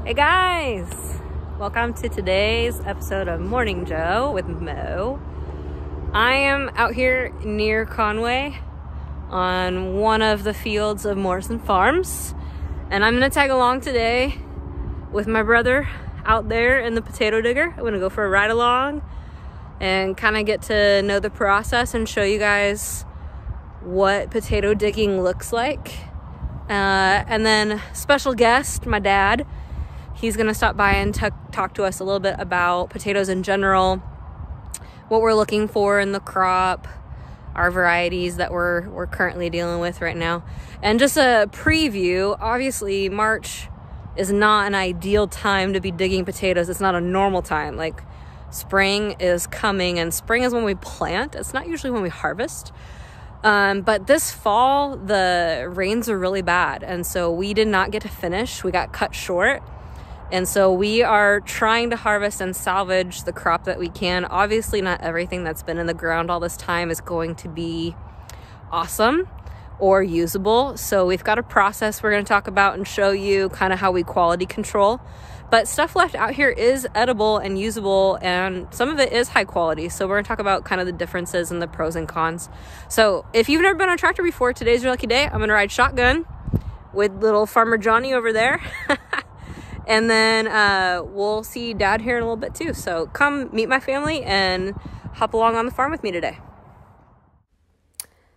Hey guys, welcome to today's episode of Morning Joe with Mo. I am out here near Conway on one of the fields of Morrison Farms, and I'm gonna tag along today with my brother out there in the potato digger. I'm gonna go for a ride along and kind of get to know the process and show you guys what potato digging looks like. And then special guest, my dad, he's gonna stop by and talk to us a little bit about potatoes in general, what we're looking for in the crop, our varieties that we're currently dealing with right now. And just a preview, obviously March is not an ideal time to be digging potatoes. It's not a normal time. Like, spring is coming, and spring is when we plant. It's not usually when we harvest. But this fall, the rains are really bad, and so we did not get to finish. We got cut short, and so we are trying to harvest and salvage the crop that we can. Obviously, not everything that's been in the ground all this time is going to be awesome or usable, so we've got a process we're going to talk about and show you kind of how we quality control. But stuff left out here is edible and usable, and some of it is high quality. So we're gonna talk about kind of the differences and the pros and cons. So if you've never been on a tractor before, today's your lucky day. I'm gonna ride shotgun with little Farmer Johnny over there. And then we'll see Dad here in a little bit too. So come meet my family and hop along on the farm with me today.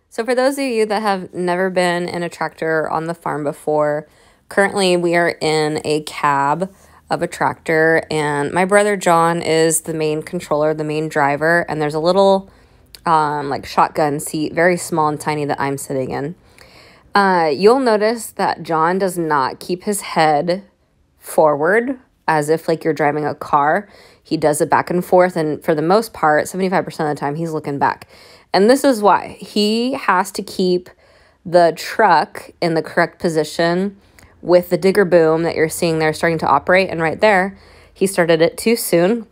So for those of you that have never been in a tractor on the farm before, currently we are in a cab of a tractor, and my brother John is the main controller, the main driver, and there's a little like shotgun seat, very small and tiny, that I'm sitting in. You'll notice that John does not keep his head forward as if like you're driving a car. He does it back and forth, and for the most part, 75% of the time, he's looking back. And this is why. He has to keep the truck in the correct position with the digger boom that you're seeing there starting to operate. And right there, he started it too soon,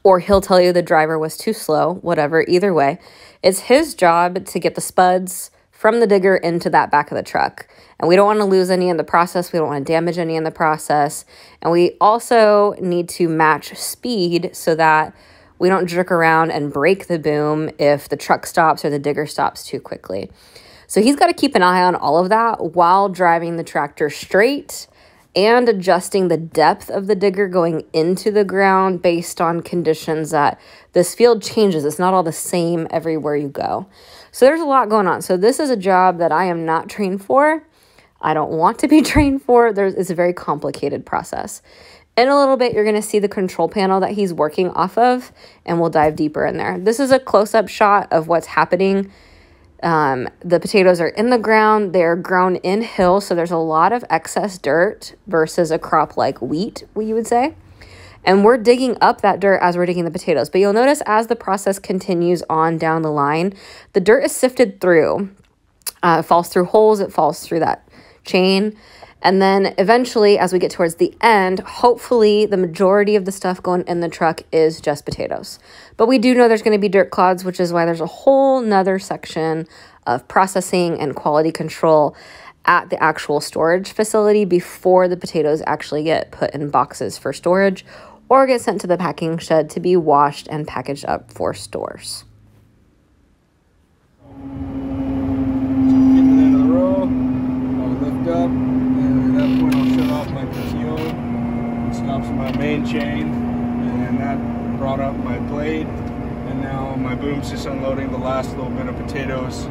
or he'll tell you the driver was too slow, whatever. Either way, it's his job to get the spuds from the digger into that back of the truck. And we don't want to lose any in the process. We don't want to damage any in the process. And we also need to match speed so that we don't jerk around and break the boom if the truck stops or the digger stops too quickly. So he's got to keep an eye on all of that while driving the tractor straight and adjusting the depth of the digger going into the ground based on conditions that this field changes. It's not all the same everywhere you go. So there's a lot going on. So this is a job that I am not trained for. I don't want to be trained for. It's a very complicated process. In a little bit, you're going to see the control panel that he's working off of, and we'll dive deeper in there. This is a close-up shot of what's happening. The potatoes are in the ground. They're grown in hill, so there's a lot of excess dirt versus a crop like wheat, you would say. And we're digging up that dirt as we're digging the potatoes. But you'll notice as the process continues on down the line, the dirt is sifted through. It falls through holes. It falls through that chain. And then eventually, as we get towards the end, hopefully the majority of the stuff going in the truck is just potatoes. But we do know there's going to be dirt clods, which is why there's a whole nother section of processing and quality control at the actual storage facility before the potatoes actually get put in boxes for storage or get sent to the packing shed to be washed and packaged up for stores. Get to the end of the row, I'll lift up, and at that point I'll shut off my PTO, it stops my main chain, and that brought up my blade, and now my boom's just unloading the last little bit of potatoes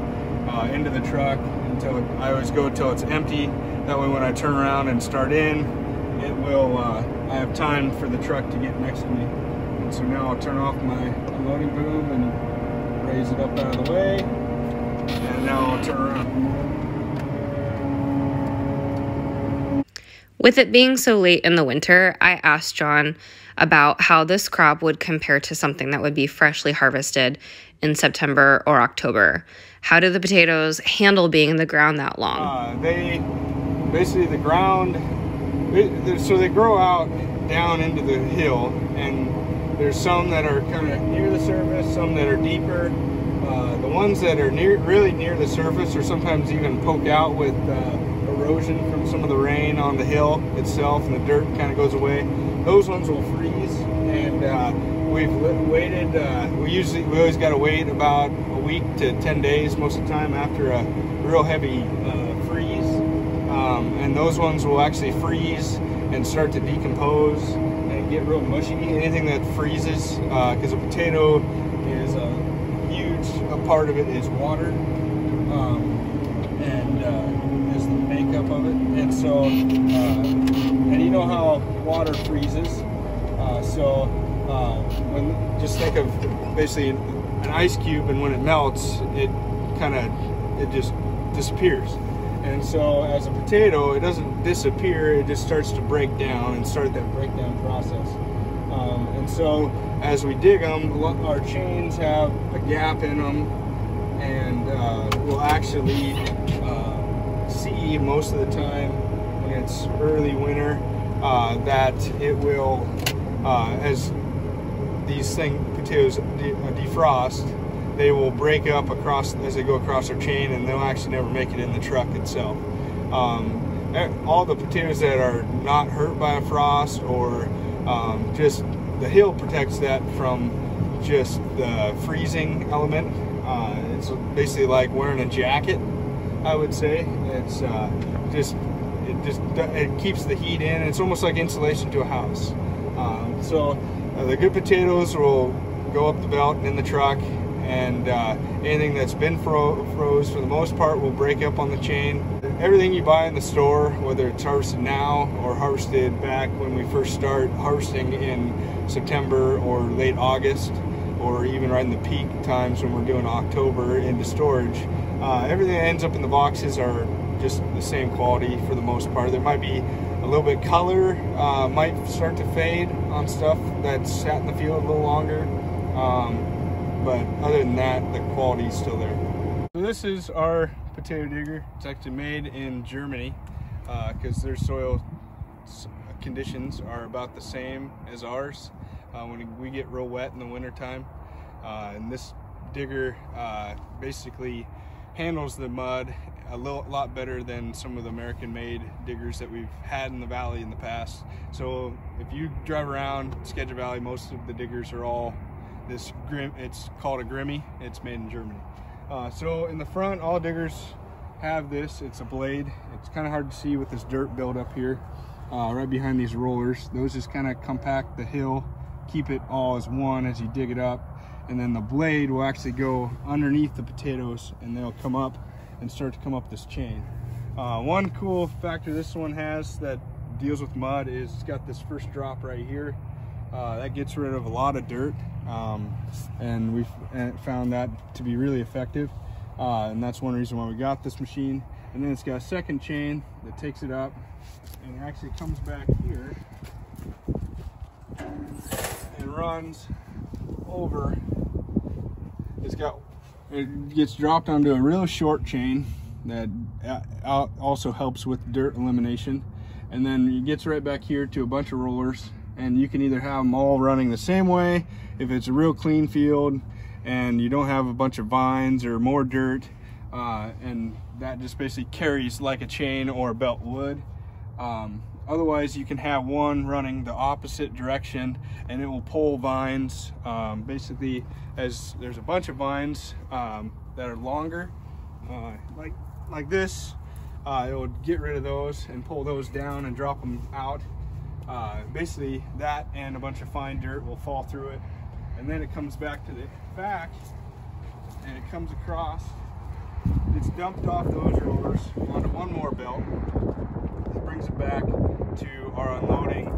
into the truck until I always go till it's empty. That way when I turn around and start in, it will, I have time for the truck to get next to me. And so now I'll turn off my unloading boom and raise it up out of the way. And now I'll turn around. With it being so late in the winter, I asked John about how this crop would compare to something that would be freshly harvested in September or October. How do the potatoes handle being in the ground that long? Basically the ground, so they grow out down into the hill, and there's some that are kind of near the surface, some that are deeper. The ones that are really near the surface or sometimes even poke out with a erosion from some of the rain on the hill itself, and the dirt kind of goes away. Those ones will freeze, and we've waited. We always got to wait about a week to 10 days most of the time after a real heavy freeze, and those ones will actually freeze and start to decompose and get real mushy. Anything that freezes, because a potato is a huge part of it is water, and is the makeup of it. And so, and you know how water freezes. When just think of basically an ice cube, and when it melts, it just disappears. And so as a potato, it doesn't disappear, it just starts to break down and start that breakdown process. And so as we dig them, our chains have a gap in them, and we'll actually see most of the time when it's early winter that it will, as these potatoes defrost, they will break up as they go across our chain, and they'll actually never make it in the truck itself. All the potatoes that are not hurt by a frost, or just the hill protects that from just the freezing element. It's basically like wearing a jacket, I would say. It's it keeps the heat in. It's almost like insulation to a house. The good potatoes will go up the belt in the truck, and anything that's been froze for the most part will break up on the chain. Everything you buy in the store, whether it's harvested now or harvested back when we first start harvesting in September or late August, or even right in the peak times when we're doing October into storage, everything that ends up in the boxes are just the same quality for the most part. There might be a little bit color, might start to fade on stuff that's sat in the field a little longer. But other than that, the quality is still there. So this is our potato digger. It's actually made in Germany, because their soil conditions are about the same as ours when we get real wet in the wintertime. And this digger basically handles the mud a lot better than some of the American-made diggers that we've had in the valley in the past. So if you drive around Skagit Valley, most of the diggers are all it's called a Grimmy. It's made in Germany. So in the front, all diggers have this. It's a blade. It's kind of hard to see with this dirt build up here, right behind these rollers. Those just kind of compact the hill, keep it all as one as you dig it up. And then the blade will actually go underneath the potatoes, and they'll come up and start to come up this chain. One cool factor this one has that deals with mud is it's got this first drop right here. That gets rid of a lot of dirt, and we've found that to be really effective, and that's one reason why we got this machine. And then it's got a second chain that takes it up, and it actually comes back here and runs over. It gets dropped onto a real short chain that also helps with dirt elimination, and then it gets right back here to a bunch of rollers. And you can either have them all running the same way if it's a real clean field and you don't have a bunch of vines or more dirt, and that just basically carries like a chain or a belt would. Otherwise, you can have one running the opposite direction, and it will pull vines. Basically, as there's a bunch of vines that are longer, like this, it will get rid of those and pull those down and drop them out. Basically that and a bunch of fine dirt will fall through it, and then it comes back to the back, and it comes across. It's dumped off those rollers onto one more belt. It brings it back to our unloading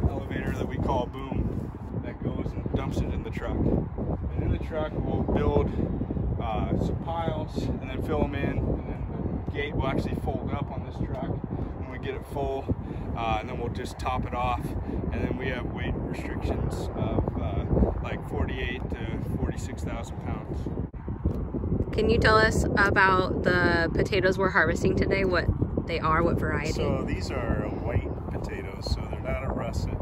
elevator that we call boom, that goes and dumps it in the truck. And in the truck we'll build some piles and then fill them in, and then the gate will actually fold up on this truck when we get it full. And then we'll just top it off, and then we have weight restrictions of like 48 to 46,000 pounds. Can you tell us about the potatoes we're harvesting today? What they are, what variety? So these are white potatoes, so they're not a russet.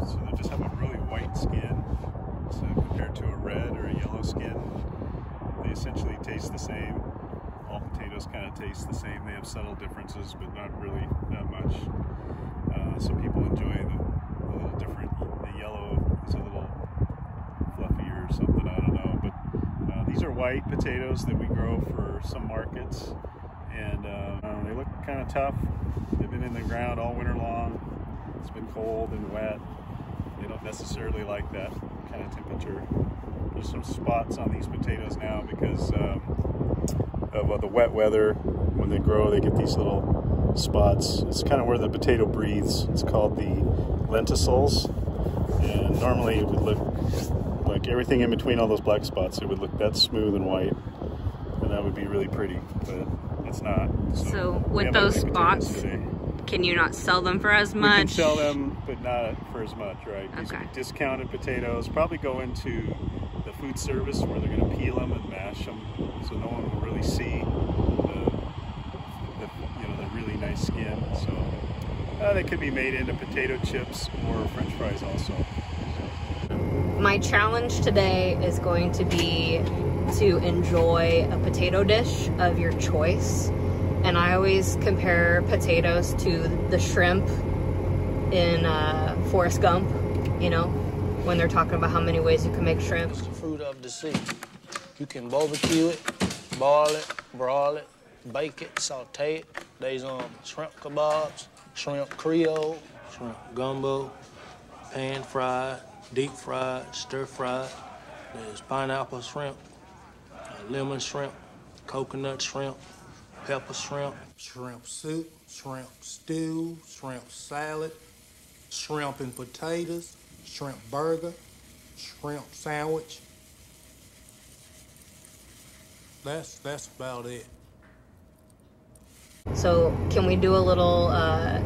So they just have a really white skin. So compared to a red or a yellow skin, they essentially taste the same. all potatoes kind of taste the same. They have subtle differences, but not really that much. Some people enjoy the little different. The yellow is a little fluffier or something, I don't know. But these are white potatoes that we grow for some markets, and they look kind of tough. They've been in the ground all winter long. It's been cold and wet. They don't necessarily like that kind of temperature. There's some spots on these potatoes now because of the wet weather. When they grow, they get these little spots. It's kind of where the potato breathes. It's called the lenticels, and normally it would look like everything in between all those black spots. It would look that smooth and white, and that would be really pretty, but it's not. So with those spots, can you not sell them for as much? We can sell them, but not for as much, right? These Okay. are discounted potatoes. Probably go into the food service where they're going to peel them and mash them, so no one will really see the really nice skin. So they could be made into potato chips or French fries also. My challenge today is going to be to enjoy a potato dish of your choice. And I always compare potatoes to the shrimp in Forrest Gump, you know, when they're talking about how many ways you can make shrimp. It's the fruit of the sea. You can barbecue it, boil it, broil it, bake it, saute it. There's shrimp kebabs, shrimp creole, shrimp gumbo, pan fried, deep fried, stir fried. There's pineapple shrimp, lemon shrimp, coconut shrimp, pepper shrimp, shrimp soup, shrimp stew, shrimp salad, shrimp and potatoes, shrimp burger, shrimp sandwich. That's about it. So can we do a little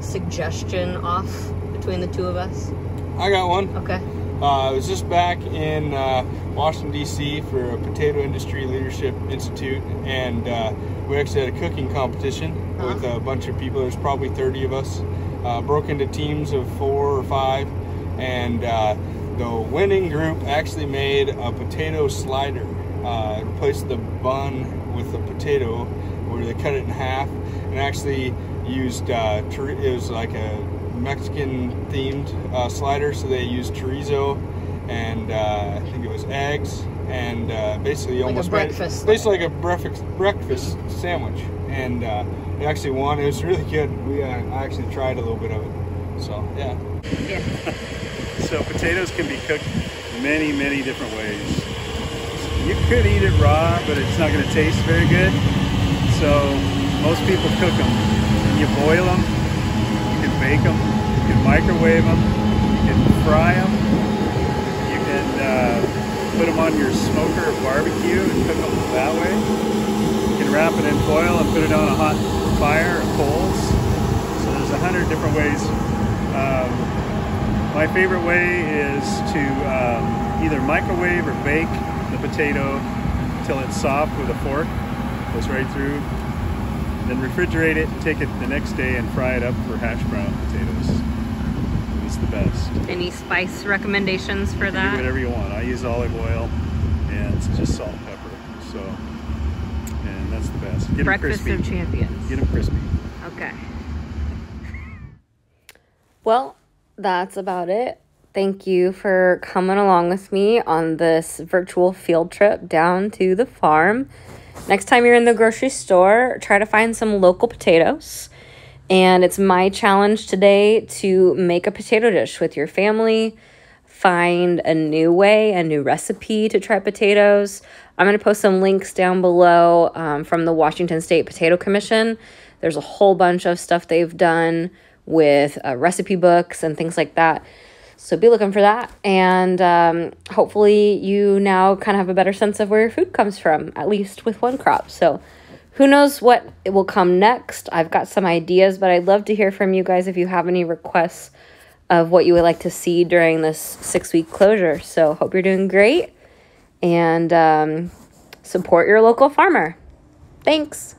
suggestion off between the two of us? I got one. Okay. I was just back in Washington, D.C. for a Potato Industry Leadership Institute, and we actually had a cooking competition with a bunch of people. There's probably 30 of us, broke into teams of 4 or 5, and the winning group actually made a potato slider. Replaced the bun with the potato, where they cut it in half, and actually used, it was like a Mexican themed slider, so they used chorizo and I think it was eggs, and basically like almost basically like a breakfast sandwich, and it actually won. It was really good. I actually tried a little bit of it, so yeah. So potatoes can be cooked many different ways. You could eat it raw, but it's not going to taste very good. So most people cook them. You boil them, you can bake them, you can microwave them, you can fry them, you can put them on your smoker or barbecue and cook them that way. You can wrap it in foil and put it on a hot fire or coals. So there's 100 different ways. My favorite way is to either microwave or bake the potato until it's soft with a fork, goes right through. Then refrigerate it, take it the next day and fry it up for hash brown potatoes. It's the best. Any spice recommendations for that? Do whatever you want. I use olive oil and it's just salt and pepper. So, and that's the best. Get them Breakfast crispy. of champions. Get them crispy. Okay. Well, that's about it. Thank you for coming along with me on this virtual field trip down to the farm. Next time you're in the grocery store, try to find some local potatoes. And it's my challenge today to make a potato dish with your family. Find a new way, a new recipe to try potatoes. I'm going to post some links down below from the Washington State Potato Commission. There's a whole bunch of stuff they've done with recipe books and things like that. So be looking for that, and hopefully you now kind of have a better sense of where your food comes from, at least with one crop. So who knows what will come next. I've got some ideas, but I'd love to hear from you guys if you have any requests of what you would like to see during this 6-week closure. So hope you're doing great, and support your local farmer. Thanks.